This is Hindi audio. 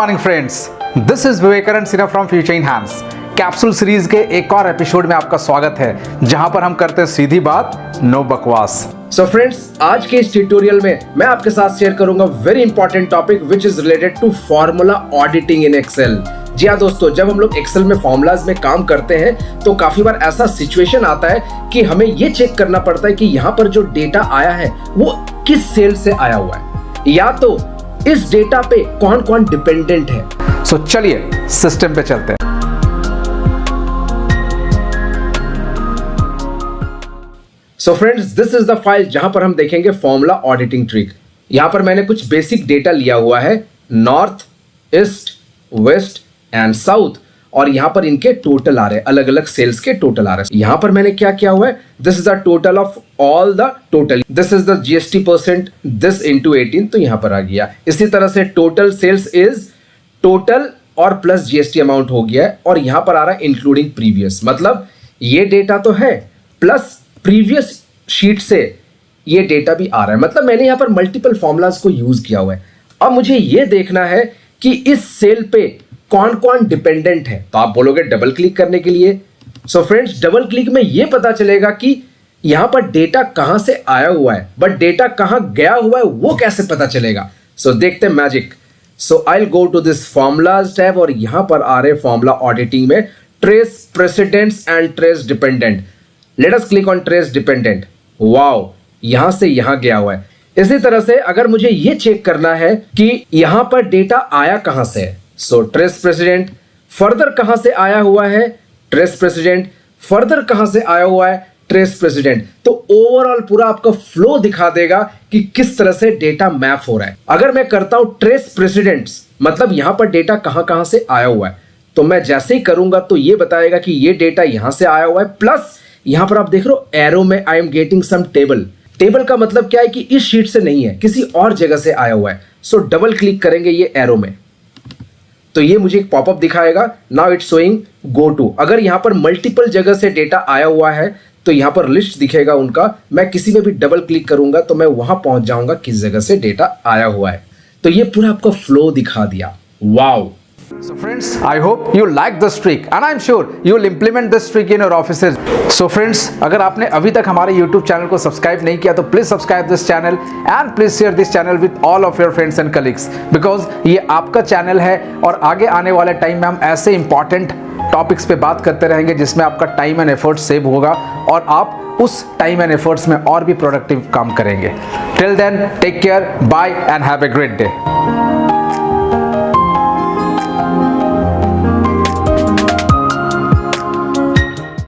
Morning friends, this is Vivekananda Sinha from future in hands. Capsule series के एक और एपिसोड में आपका स्वागत है, जहां पर हम करते हैं सीधी बात, नो बकवास। सो फ्रेंड्स, आज के इस ट्यूटोरियल में मैं आपके साथ शेयर करूंगा very important topic which is related to formula auditing in Excel. जी हाँ दोस्तों, जब हम लोग एक्सेल में फॉर्मूलाज में काम करते हैं तो काफी बार ऐसा सिचुएशन आता है कि हमें ये चेक करना पड़ता है कि यहाँ पर जो डेटा आया है वो किस सेल से आया हुआ है, या तो इस डेटा पे कौन कौन डिपेंडेंट है। सो चलिए सिस्टम पे चलते हैं। So friends, this is the file जहां पर हम देखेंगे फॉर्मूला ऑडिटिंग ट्रिक। यहां पर मैंने कुछ बेसिक डेटा लिया हुआ है, north, east, west and south, और यहां पर इनके टोटल आ रहे हैं, अलग अलग सेल्स के टोटल आ रहे हैं। यहां पर मैंने क्या किया हुआ है, this is the total of all the total, this is the GST%, this into 18, तो यहां पर आ गया। इसी तरह से टोटल सेल्स इज टोटल और प्लस GST अमाउंट हो गया है, और यहां पर आ रहा है इंक्लूडिंग प्रीवियस, मतलब ये डेटा तो है प्लस प्रीवियस शीट से ये डेटा भी आ रहा है, मतलब मैंने यहां पर मल्टीपल फॉर्मूलाज को यूज किया हुआ है। अब मुझे ये देखना है कि इस सेल पे कौन कौन डिपेंडेंट है, तो आप बोलोगे डबल क्लिक करने के लिए। सो फ्रेंड्स, डबल क्लिक में ये पता चलेगा कि यहां पर डेटा कहां से आया हुआ है, बट डेटा कहां गया हुआ है वो कैसे पता चलेगा। सो देखते हैं magic. So I will go to this formulas tab, और यहां पर आ रहे फॉर्मूला ऑडिटिंग में trace precedents and trace dependent. Let us click on trace dependent. Wow, यहां से यहां गया हुआ है। इसी तरह से अगर मुझे यह चेक करना है कि यहां पर डेटा आया कहां से है, सो ट्रेस प्रेसिडेंट, फर्दर कहां से आया हुआ है, ट्रेस प्रेसिडेंट, फर्दर कहां से आया हुआ है, ट्रेस प्रेसिडेंट। तो ओवरऑल पूरा आपका फ्लो दिखा देगा कि किस तरह से डेटा मैप हो रहा है। अगर मैं करता हूं ट्रेस प्रेसिडेंट्स, मतलब यहां पर डेटा कहां कहां से आया हुआ है, तो मैं जैसे ही करूंगा तो ये बताएगा कि ये डेटा यहां से आया हुआ है, प्लस यहां पर आप देख रहे हो एरो में I am getting some table. Table का मतलब क्या है कि इस शीट से नहीं है, किसी और जगह से आया हुआ है। सो डबल क्लिक करेंगे ये एरो में, तो ये मुझे एक पॉपअप दिखाएगा, now it's showing go to. अगर यहां पर मल्टीपल जगह से डेटा आया हुआ है तो यहां पर लिस्ट दिखेगा उनका। मैं किसी में भी डबल क्लिक करूंगा तो मैं वहां पहुंच जाऊंगा किस जगह से डेटा आया हुआ है। तो ये पूरा आपको फ्लो दिखा दिया। Wow. So friends, I hope you like this trick and I'm sure you will implement this trick in your offices. So friends, अगर आपने अभी तक हमारे YouTube चैनल को सब्सक्राइब नहीं किया तो please subscribe this channel and please share this channel with all of your friends and colleagues, because ये आपका चैनल है और आगे आने वाले टाइम में हम ऐसे इंपॉर्टेंट टॉपिक्स पे बात करते रहेंगे जिसमें आपका टाइम एंड एफर्ट सेव होगा और आप उस टाइम एंड एफर्ट्स में और भी प्रोडक्टिव काम करेंगे। Till then, take care, bye and have a great day.